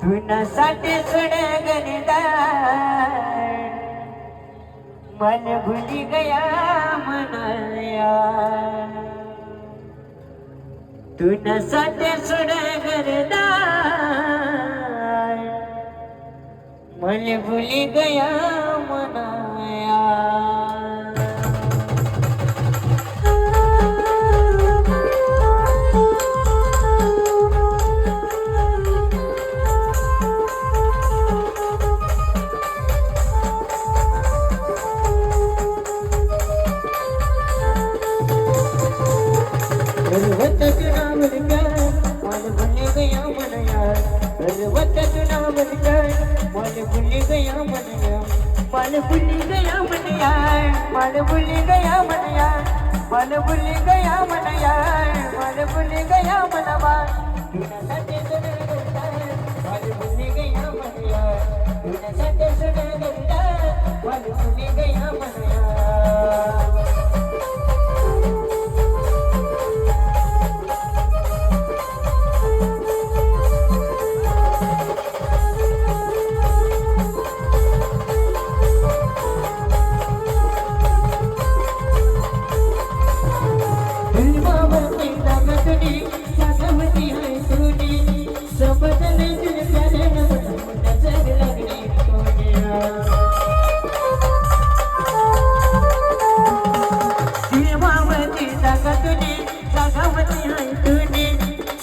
तुनासाठी सुडगरदा मन भुली गया मनाया तुनासाठी सुडगरदा मन भुली गया मनाया मन भुली गया मनया मन भुली गया मनया मन भुली गया मनया मन भुली गया मनवा तुझ्यासाठी सुडगरदा मन भुली गया मनया तुझ्यासाठी सुडगरदा मन भुली गया मनया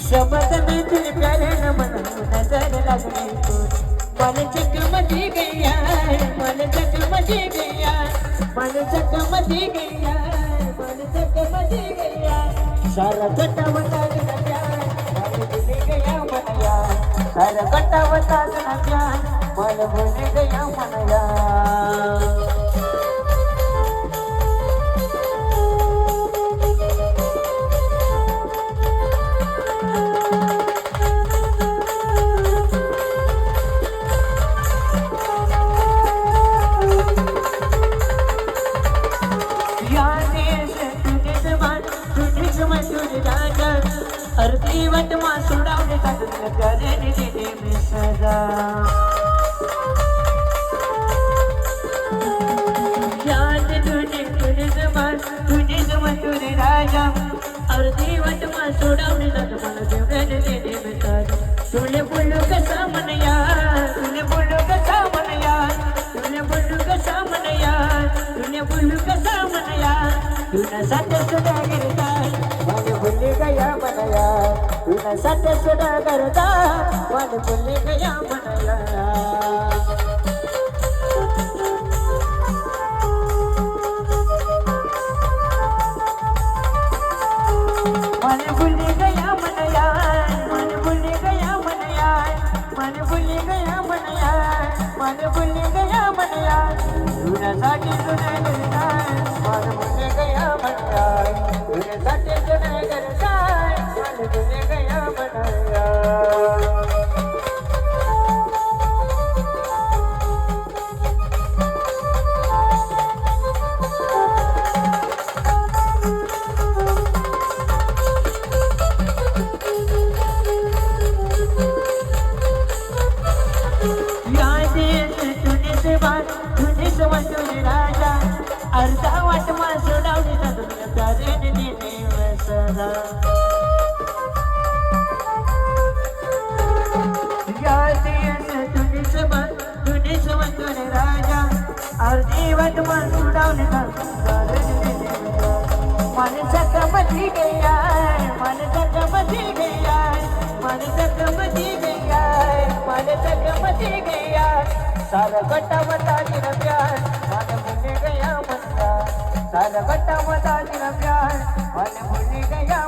शब्द में तुझे प्यारे न मन नजर लगने को मन चकमकी गया मन चकमकी गया मन चकमकी गया मन चकमकी गया सारा कटावता गया प्यार मन भूल गया मनया सारा कटावता गया प्यार मन भूल गया मनया अर्धी वट मां सुडावणे तुझ्या प्याऱ्याने दिली मी सजा याद तुझे तुझे जमान तुझे राजा अर्धी वट मां सुडावणे मला प्याऱ्याने दिली मी सजा तुले बोलू कसा मनया तुले बोलू कसा मनया तुले बोलू कसा मनया तुले बोलू कसा मनया तुझ्यासाठी सुडगरदा मन भुली गया मनया तुझ्यासाठी सुडगरदा मन भुली गया मनया मन भुली गया मनया मन भुली गया मनया मन भुली गया मनया मन भुली गया मनया तुझ्यासाठी सुडगरदा मन भुली गया मनया तुझ्यासाठी सुडगरदा मन भुली गया मनया तुझे राजा अर्धा वाट मा सोडावली तुझ्या प्याऱ्याने दिली सदा तुझे समान तुझे राजा अर्धी वाट मा सोडावली मन चकमकी गया मन चकमकी गया मन चकमकी गया मन चकमकी गया सारा कटावता तेरा प्यार मन भूल गया मनया सारा कटावता तेरा प्यार मन भूल गया